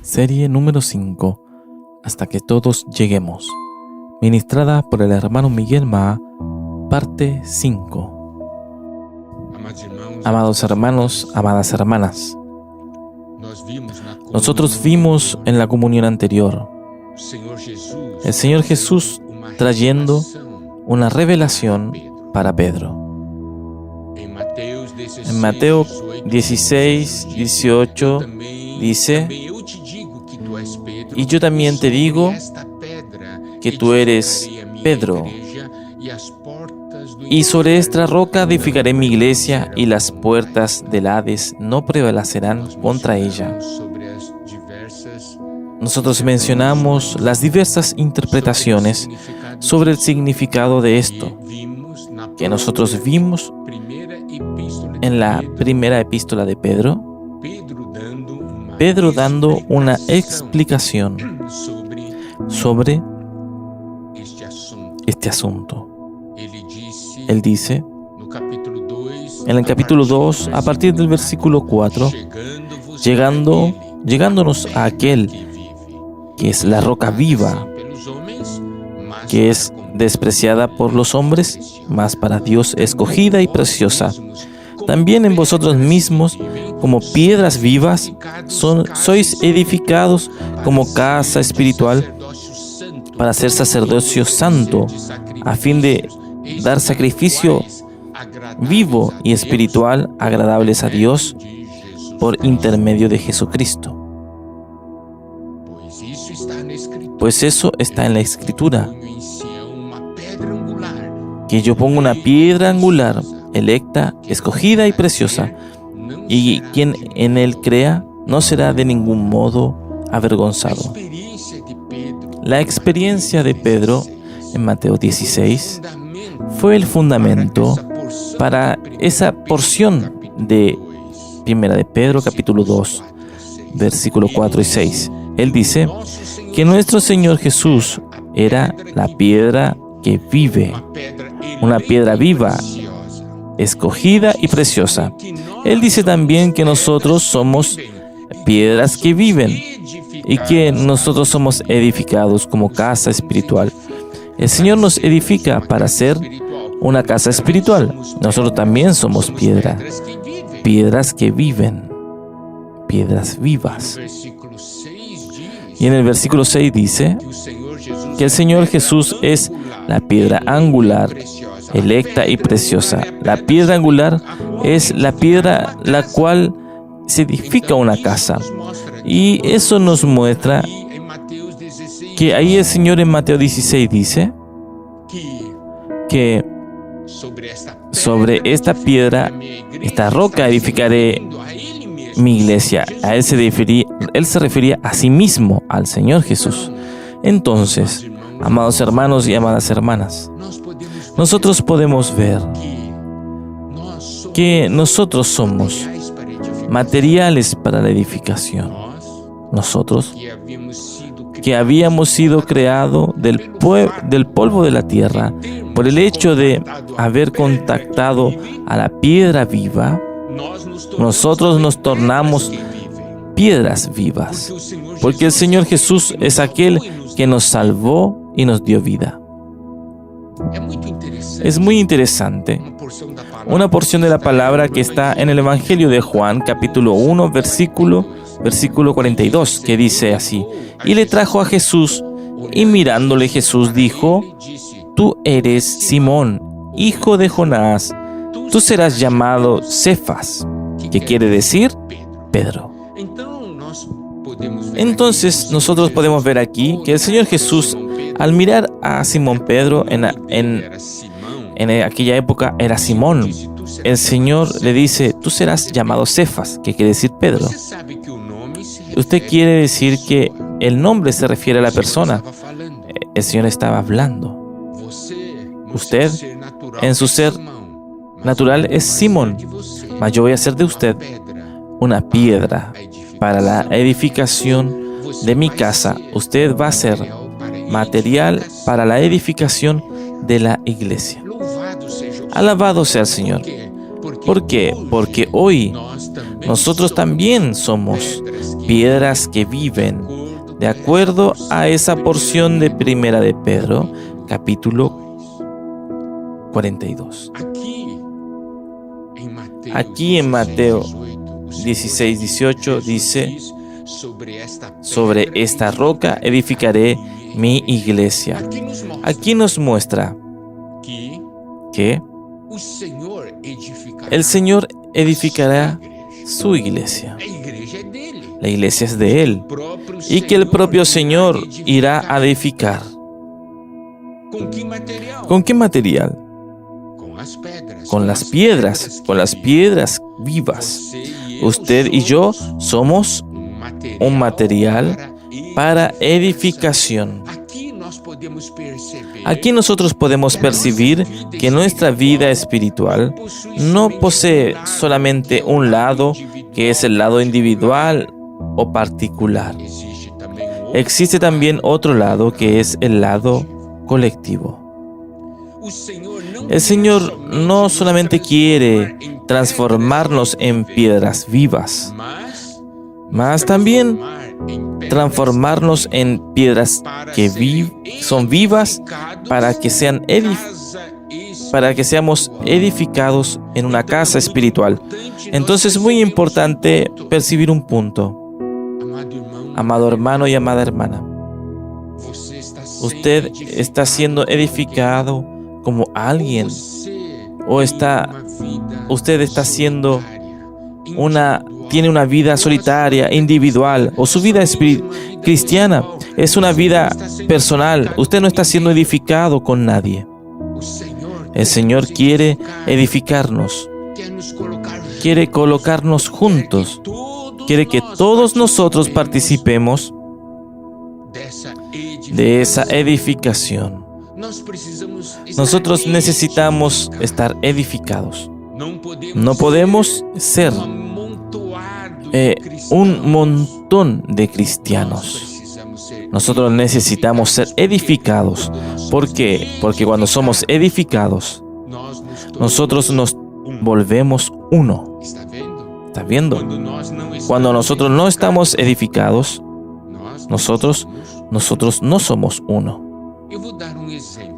Serie número 5, Hasta que todos lleguemos. Ministrada por el hermano Miguel Maa, parte 5. Amados hermanos, amadas hermanas, nosotros vimos en la comunión anterior el Señor Jesús trayendo una revelación para Pedro. En Mateo 16, 18 dice: y yo también te digo que tú eres Pedro, y sobre esta roca edificaré mi iglesia, y las puertas del Hades no prevalecerán contra ella. Nosotros mencionamos las diversas interpretaciones sobre el significado de esto, que nosotros vimos en la primera epístola de Pedro dando una explicación sobre este asunto. Él dice, en el capítulo 2, a partir del versículo 4, llegándonos a aquel que es la roca viva, que es despreciada por los hombres, mas para Dios escogida y preciosa. También en vosotros mismos, como piedras vivas, sois edificados como casa espiritual para ser sacerdocio santo, a fin de dar sacrificio vivo y espiritual agradables a Dios por intermedio de Jesucristo. Pues eso está en la Escritura, que yo pongo una piedra angular, electa, escogida y preciosa, y quien en él crea no será de ningún modo avergonzado. La experiencia de Pedro en Mateo 16 fue el fundamento para esa porción de Primera de Pedro, capítulo 2, versículo 4 y 6. Él dice que nuestro Señor Jesús era la piedra que vive, una piedra viva, escogida y preciosa. Él dice también que nosotros somos piedras que viven y que nosotros somos edificados como casa espiritual. El Señor nos edifica para ser una casa espiritual. Nosotros también somos piedras que viven, piedras vivas. Y en el versículo 6 dice que el Señor Jesús es la piedra angular, electa y preciosa. La piedra angular es la piedra la cual se edifica una casa. Y eso nos muestra que ahí el Señor en Mateo 16 dice que sobre esta piedra, esta roca, edificaré mi iglesia. A él se refería a sí mismo, al Señor Jesús. Entonces, amados hermanos y amadas hermanas, nosotros podemos ver que nosotros somos materiales para la edificación. Nosotros, que habíamos sido creados del polvo de la tierra, por el hecho de haber contactado a la piedra viva, nosotros nos tornamos piedras vivas, porque el Señor Jesús es aquel que nos salvó y nos dio vida. Es muy interesante una porción de la palabra que está en el Evangelio de Juan, capítulo 1, versículo 42, que dice así: y le trajo a Jesús, y mirándole Jesús dijo: tú eres Simón, hijo de Jonás, tú serás llamado Cefas, que quiere decir Pedro. Entonces nosotros podemos ver aquí que el Señor Jesús, al mirar a Simón Pedro, en aquella época era Simón, el Señor le dice: tú serás llamado Cefas, que quiere decir Pedro. Usted quiere decir que el nombre se refiere a la persona. El Señor estaba hablando. Usted, en su ser natural, es Simón, mas yo voy a hacer de usted una piedra para la edificación de mi casa. Usted va a ser material para la edificación de la iglesia. Alabado sea el Señor. ¿Por qué? Porque hoy nosotros también somos piedras que viven, de acuerdo a esa porción de Primera de Pedro, capítulo 42. Aquí en Mateo 16:18 dice: sobre esta roca edificaré mi iglesia. Aquí nos muestra que el Señor edificará su iglesia. La iglesia es de Él, y que el propio Señor irá a edificar. ¿Con qué material? Con las piedras vivas. Usted y yo somos un material para edificación. Aquí nosotros podemos percibir que nuestra vida espiritual no posee solamente un lado, que es el lado individual o particular. Existe también otro lado, que es el lado colectivo. El Señor no solamente quiere transformarnos en piedras vivas, mas también transformarnos en piedras que son vivas para que seamos edificados en una casa espiritual. Entonces es muy importante percibir un punto. Amado hermano y amada hermana, usted está siendo edificado como alguien, o usted está siendo tiene una vida solitaria, individual, o su vida cristiana es una vida personal. Usted no está siendo edificado con nadie. El Señor quiere edificarnos, quiere colocarnos juntos, quiere que todos nosotros participemos de esa edificación. Nosotros necesitamos estar edificados. No podemos ser un montón de cristianos. Nosotros necesitamos ser edificados. ¿Por qué? Porque cuando somos edificados, nosotros nos volvemos uno. ¿Estás viendo? Cuando nosotros no estamos edificados, nosotros no somos uno.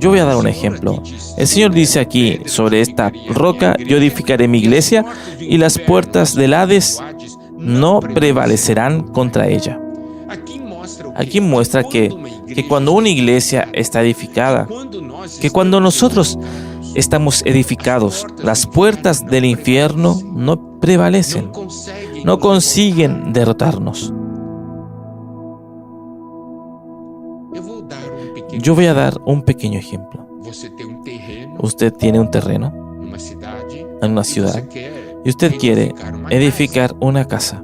Yo voy a dar un ejemplo. El Señor dice aquí: sobre esta roca yo edificaré mi iglesia, y las puertas del Hades no prevalecerán contra ella. Aquí muestra que cuando una iglesia está edificada, que cuando nosotros estamos edificados, las puertas del infierno no prevalecen, no consiguen derrotarnos. Yo voy a dar un pequeño ejemplo. Usted tiene un terreno en una ciudad y usted quiere edificar una casa.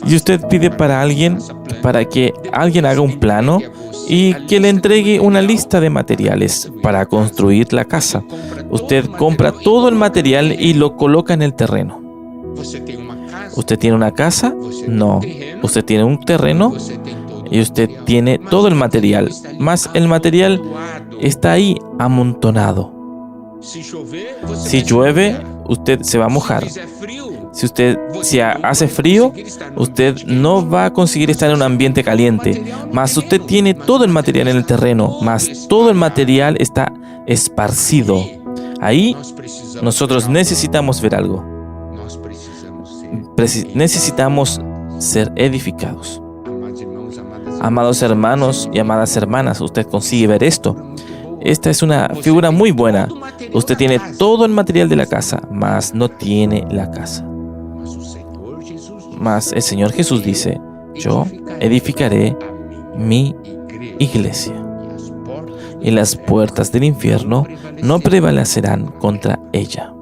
Y usted pide para que alguien haga un plano y que le entregue una lista de materiales para construir la casa. Usted compra todo el material y lo coloca en el terreno. ¿Usted tiene una casa? No. ¿Usted tiene un terreno? Y usted tiene todo el material, más el material está ahí amontonado. Si llueve, usted se va a mojar. Si hace frío, usted no va a conseguir estar en un ambiente caliente. Mas usted tiene todo el material en el terreno, mas todo el material está esparcido. Ahí nosotros necesitamos ver algo. Necesitamos ser edificados. Amados hermanos y amadas hermanas, usted consigue ver esto. Esta es una figura muy buena. Usted tiene todo el material de la casa, mas no tiene la casa. Mas el Señor Jesús dice: yo edificaré mi iglesia, y las puertas del infierno no prevalecerán contra ella.